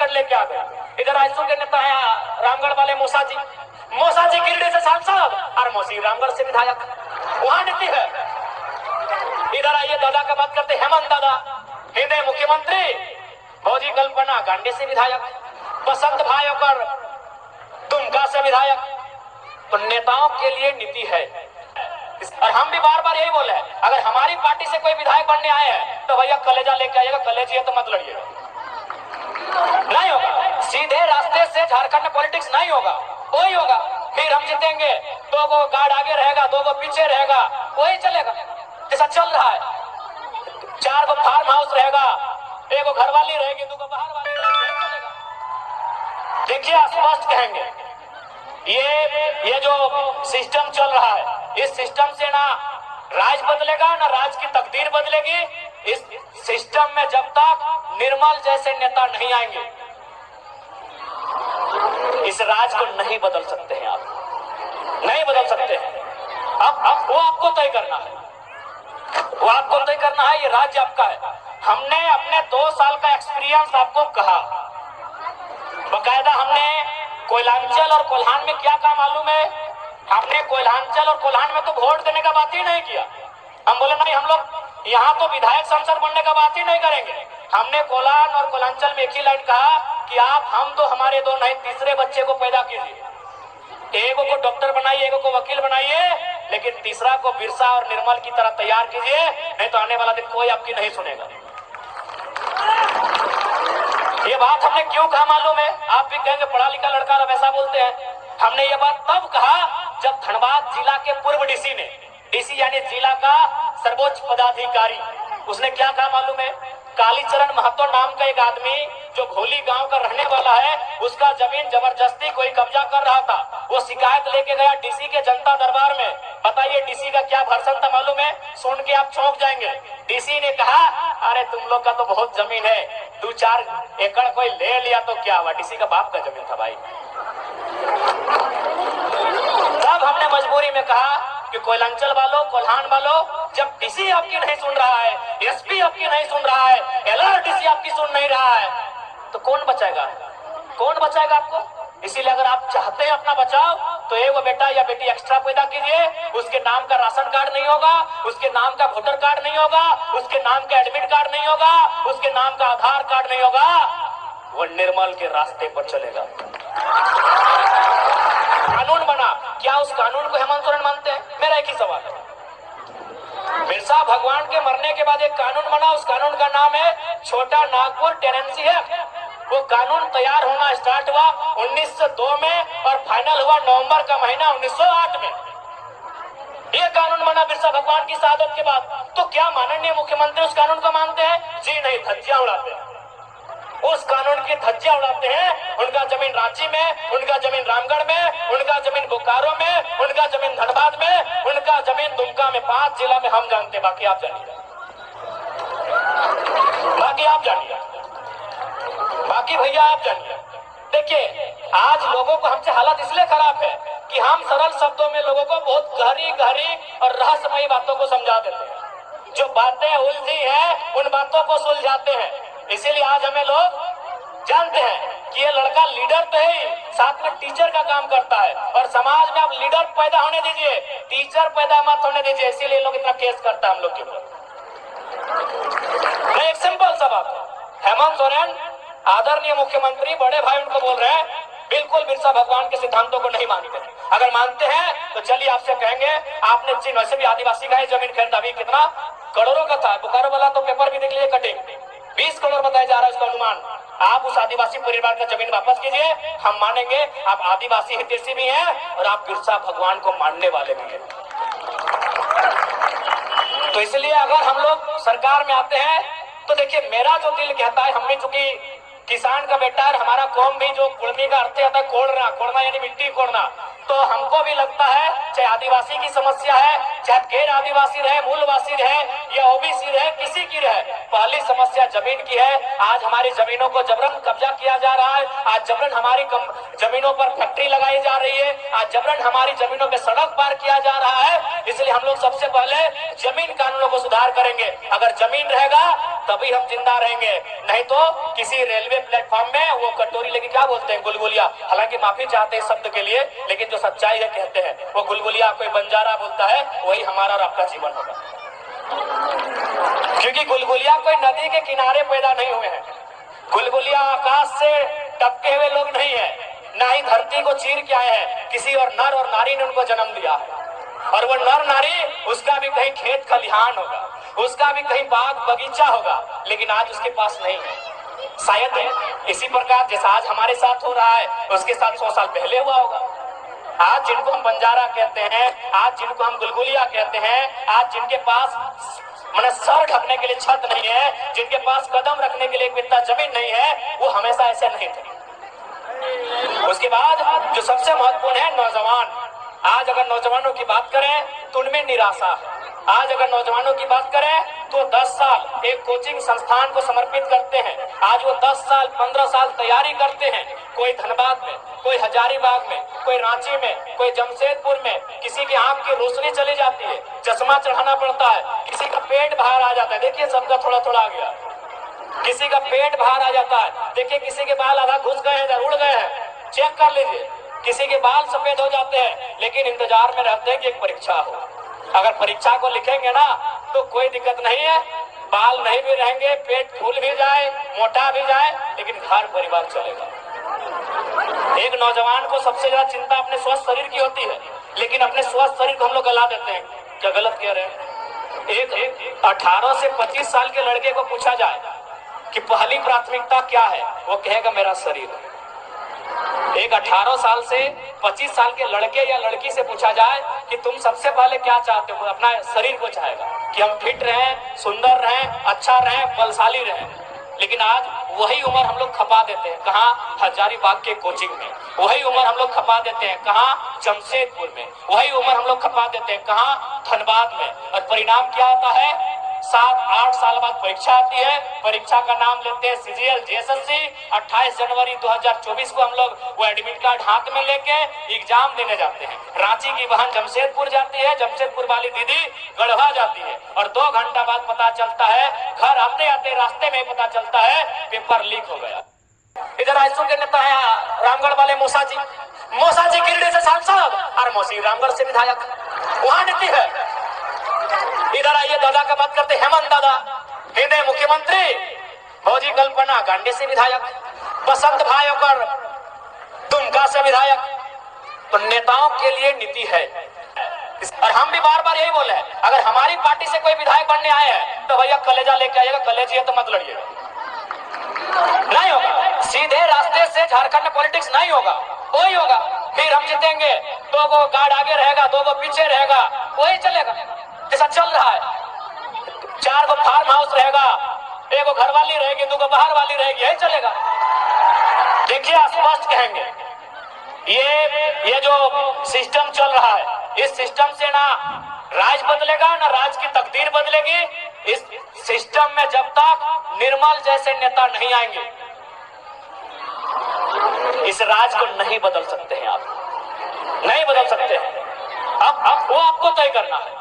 Ticket लेके आ गए। इधर आजसू के नेता है रामगढ़ वाले मूसा जी गिरिडीह से सांसद और मौसी रामगढ़ से विधायक, वहां नीति है। इधर आइए दादा का बात करते, हेमंत दादा हिंदे मुख्यमंत्री, भौजी कल्पना गांधी से विधायक, बसंत भाई और दुमका से विधायक। तो नेताओं के लिए नीति है। और हम भी बार बार यही बोले, अगर हमारी पार्टी से कोई विधायक बनने आए हैं तो भैया कलेजा लेके आइएगा, कलेजी है तो मत लड़िएगा, नहीं होगा। सीधे रास्ते से झारखंड में पॉलिटिक्स नहीं होगा, वही होगा। फिर हम जीतेंगे, 2 गो गार्ड आगे रहेगा, 2 गो पीछे रहेगा, वही चलेगा जैसा चल रहा है। 4 गो फार्म हाउस रहेगा, 1 गो घरवाली रहेगी, 2 गो बाहर वाली रहेगी, चलेगा। देखिए स्पष्ट कहेंगे, ये जो सिस्टम चल रहा है, इस सिस्टम से ना राज बदलेगा ना राज की तकदीर बदलेगी। इस सिस्टम में जब तक निर्मल जैसे नेता नहीं आएंगे, इस राज को नहीं बदल सकते हैं, आप नहीं बदल सकते हैं। अब वो आपको तय करना है, वो आपको तय करना है, ये राज्य आपका है। हमने अपने 2 साल का एक्सपीरियंस आपको कहा, बकायदा हमने कोयलांचल और कोल्हान में क्या काम मालूम है, हमने कोयलांचल और कोल्हान में तो वोट देने का बात ही नहीं किया। हम बोले नहीं, हम लोग यहाँ तो विधायक सांसद बनने का बात ही नहीं करेंगे। हमने कोल्हान और कोयलांचल में एक ही लाइन कहा कि आप हम तो हमारे 2 नहीं, तीसरे बच्चे को पैदा कीजिए, 1 को डॉक्टर बनाइए, 1 को वकील बनाइए, लेकिन तीसरा को बिरसा और निर्मल की तरह तैयार कीजिए, नहीं तो आने वाला दिन कोई आपकी नहीं सुनेगा। ये बात हमने क्यों कहा मालूम है? आप भी कहेंगे पढ़ा लिखा लड़का और वैसा बोलते हैं। हमने ये बात तब कहा जब धनबाद जिला के पूर्व डीसी ने, डीसी यानी जिला का सर्वोच्च पदाधिकारी, उसने क्या कहा मालूम है? कालीचरण महतो नाम का एक आदमी जो घोली गांव का रहने वाला है, उसका जमीन जबरदस्ती कोई कब्जा कर रहा था। वो शिकायत लेके गया डीसी के जनता दरबार में। बताइए डीसी का क्या भर्सन था मालूम है? सुन के आप चौंक जाएंगे। डीसी ने कहा, अरे तुम लोग का तो बहुत जमीन है, 2-4 एकड़ कोई ले लिया तो क्या हुआ? डीसी का बाप का जमीन था भाई। तब हमने मजबूरी में कहा कि कोयलांचल वालों, कोल्हान वालों, जब डीसी आपकी नहीं सुन रहा है, एसपी आपकी नहीं सुन रहा है, एलआरडीसी आपकी सुन नहीं रहा है, तो कौन बचाएगा? कौन बचाएगा आपको? इसीलिए अगर आप चाहते हैं अपना बचाव, तो एक वो बेटा या बेटी एक्स्ट्रा पैदा कीजिए। उसके नाम का राशन कार्ड नहीं होगा, उसके नाम का वोटर कार्ड नहीं होगा, उसके नाम का एडमिट कार्ड नहीं होगा, उसके नाम का आधार कार्ड नहीं होगा, वो निर्मल के रास्ते पर चलेगा। कानून बना, क्या उस कानून को हेमंत सोरेन मानते हैं? मेरा एक ही सवाल है। बिरसा भगवान के मरने के बाद एक कानून बना, उस कानून का नाम है छोटा नागपुर टेनेंसी एक्ट। वो कानून तैयार होना स्टार्ट हुआ 1902 में और फाइनल हुआ नवंबर का महीना 1908 में। ये कानून बना बिरसा भगवान की शहादत के बाद। तो क्या माननीय मुख्यमंत्री उस कानून को मानते हैं? जी नहीं, धज्जियां उड़ाते हैं। उस कानून की धज्जियां उड़ाते हैं। उनका जमीन रांची में, उनका जमीन रामगढ़ में, उनका जमीन बोकारो में, उनका जमीन धनबाद में, उनका जमीन दुमका में। 5 जिला में हम जानते, बाकी आप जानिए, बाकी आप जानिए, बाकी भैया आप जानिए। देखिए आज लोगों को हमसे हालत इसलिए खराब है कि हम सरल शब्दों में लोगों को बहुत गहरी गहरी और रहस्यमयी बातों को समझा देते हैं। जो बातें उलझी हैं उन बातों को सुलझाते हैं। इसीलिए आज हमें लोग जानते हैं कि ये लड़का लीडर तो है, साथ में टीचर का काम करता है। और समाज में आप लीडर पैदा होने दीजिए, टीचर पैदा मत होने दीजिए। इसीलिए लोग इतना केस करता है हम लोग के ऊपर। एक सिंपल सा बात है, हेमंत सोरेन आदरणीय मुख्यमंत्री बड़े भाई उनको बोल रहे हैं बिल्कुल बिरसा भगवान के सिद्धांतों को नहीं मानते। अगर मानते हैं तो चलिए आपसे कहेंगे, आपने चीन वैसे भी आदिवासी का ही जमीन खरीदा, अभी कितना करोड़ों का था। बोकारो वाला तो पेपर भी देख लीजिए, कटिंग 20 करोड़ बताया जा रहा है उसका अनुमान। आप उस आदिवासी परिवार का जमीन वापस कीजिए, हम मानेंगे आप आदिवासी हितैषी भी हैं और आप बिरसा भगवान को मानने वाले भी हैं। तो इसलिए अगर हम लोग सरकार में आते हैं तो देखिए मेरा जो दिल कहता है, हम भी चूंकि किसान का बेटा है, हमारा कौम भी जो कुर्मी का अर्थ आता है कोड़ना, कोड़ना यानी मिट्टी कोड़ना, तो हमको भी लगता है चाहे आदिवासी की समस्या है, चाहे गैर आदिवासी रहे, मूलवासी रहे या ओबीसी रहे, किसी की रहे, पहली समस्या जमीन की है। आज हमारी जमीनों को जबरन कब्जा किया जा रहा है, आज जबरन हमारी जमीनों पर फैक्ट्री लगाई जा रही है, आज जबरन हमारी जमीनों पे सड़क पार किया जा रहा है। इसलिए हम लोग सबसे पहले जमीन कानूनों को सुधार करेंगे। अगर जमीन रहेगा तभी हम जिंदा रहेंगे, नहीं तो किसी रेलवे रेलवे प्लेटफॉर्म में वो कटोरी लेके क्या बोलते हैं, गुलगुलिया। हालांकि माफी चाहते हैं शब्द के लिए, लेकिन जो सच्चाई है कहते हैं वो गुलगुलिया कोई बंजारा बोलता है, वही हमारा और आपका जीवन होगा। क्योंकि गुलगुलिया कोई नदी के किनारे पैदा नहीं हुए हैं, गुलगुलिया आकाश से टपके हुए लोग नहीं है, ना ही धरती को चीर के आए हैं। किसी और नर और नारी ने उनको जन्म दिया है, और वो नर नारी उसका भी कहीं खेत खलिहान होगा, उसका भी कहीं बाग बगीचा होगा, लेकिन आज उसके पास नहीं है। शायद इसी प्रकार जैसा आज हमारे साथ हो रहा है, उसके साथ 100 साल पहले हुआ होगा। आज जिनको हम बंजारा कहते हैं, आज जिनको हम गुलगुलिया कहते हैं, आज जिनके पास मैंने सर ढकने के लिए छत नहीं है, जिनके पास कदम रखने के लिए एक बित्ता जमीन नहीं है, वो हमेशा ऐसे नहीं थे। उसके बाद जो सबसे महत्वपूर्ण है, नौजवान। आज अगर नौजवानों की बात करें तो उनमें निराशा है। आज अगर नौजवानों की बात करें तो 10 साल एक कोचिंग संस्थान को समर्पित करते हैं। आज वो 10 साल 15 साल तैयारी करते हैं। कोई धनबाद में, कोई हजारीबाग में, कोई रांची में, कोई जमशेदपुर में। किसी की आंख की रोशनी चली जाती है, चश्मा चढ़ाना पड़ता है, किसी का पेट बाहर आ जाता है। देखिए सबका थोड़ा थोड़ा आ गया, किसी का पेट बाहर आ जाता है। देखिए किसी के बाल आधा घुस गए हैं, उड़ गए हैं, चेक कर लीजिए। किसी के बाल सफेद हो जाते हैं, लेकिन इंतजार में रहते हैं कि एक परीक्षा हो। अगर परीक्षा को लिखेंगे ना तो कोई दिक्कत नहीं है, बाल नहीं भी रहेंगे, पेट फूल भी जाए, मोटा भी जाए, लेकिन घर परिवार चलेगा। एक नौजवान को सबसे ज्यादा चिंता अपने स्वस्थ शरीर की होती है, लेकिन अपने स्वस्थ शरीर को हम लोग गला देते हैं। क्या गलत कह रहे हैं? एक 18 से 25 साल के लड़के को पूछा जाए कि पहली प्राथमिकता क्या है, वो कहेगा मेरा शरीर है। एक 18 साल से 25 साल के लड़के या लड़की से पूछा जाए कि तुम सबसे पहले क्या चाहते हो, अपना शरीर को चाहेगा कि हम फिट रहें, सुंदर रहें, अच्छा रहें, बलशाली रहें। लेकिन आज वही उम्र हम लोग खपा देते हैं, कहाँ? हजारीबाग के कोचिंग में। वही उम्र हम लोग खपा देते हैं, कहाँ? जमशेदपुर में। वही उम्र हम लोग खपा देते हैं, कहाँ? धनबाद में। और परिणाम क्या होता है? 7-8 साल बाद परीक्षा आती है। परीक्षा का नाम लेते हैं सीजीएल जेएसएससी। 28 जनवरी 2024 को हम लोग वो एडमिट कार्ड हाथ में लेके एग्जाम देने जाते हैं। रांची की बहन जमशेदपुर जाती है, जमशेदपुर वाली दीदी गढ़वा जाती है, और 2 घंटा बाद पता चलता है, घर आते आते रास्ते में पता चलता है पेपर लीक हो गया। इधर आइसू के नेता है रामगढ़ वाले मूसा जी गिरिडीह से सांसद और मौसी रामगढ़ से विधायक, वहां नीति है। इधर आइए दादा का बात करते, हेमंत दादा हिंदे मुख्यमंत्री, भौजी कल्पना गांधी से विधायक, बसंत भाई होकर दुमका से विधायक। तो नेताओं के लिए नीति है, और हम भी बार बार यही बोले, अगर हमारी पार्टी से कोई विधायक बनने आए हैं तो भैया कलेजा लेके आइएगा, कलेजी है तो मत लड़िएगा। नहीं होगा, सीधे रास्ते से झारखंड में पॉलिटिक्स नहीं होगा, वही होगा। फिर हम जीतेंगे, 2 गो गार्ड आगे रहेगा, 2 गो पीछे रहेगा, वही चलेगा जैसा चल रहा है। 4 गो फार्म हाउस रहेगा, 1 गो घरवाली रहेगी, 2 गो बाहर वाली रहेगी, यही चलेगा। देखिए स्पष्ट कहेंगे, ये जो सिस्टम चल रहा है, इस सिस्टम से ना राज बदलेगा ना राज की तकदीर बदलेगी। इस सिस्टम में जब तक निर्मल जैसे नेता नहीं आएंगे, इस राज को नहीं बदल सकते हैं आप, नहीं बदल सकते हैं। अब वो आपको तय करना है।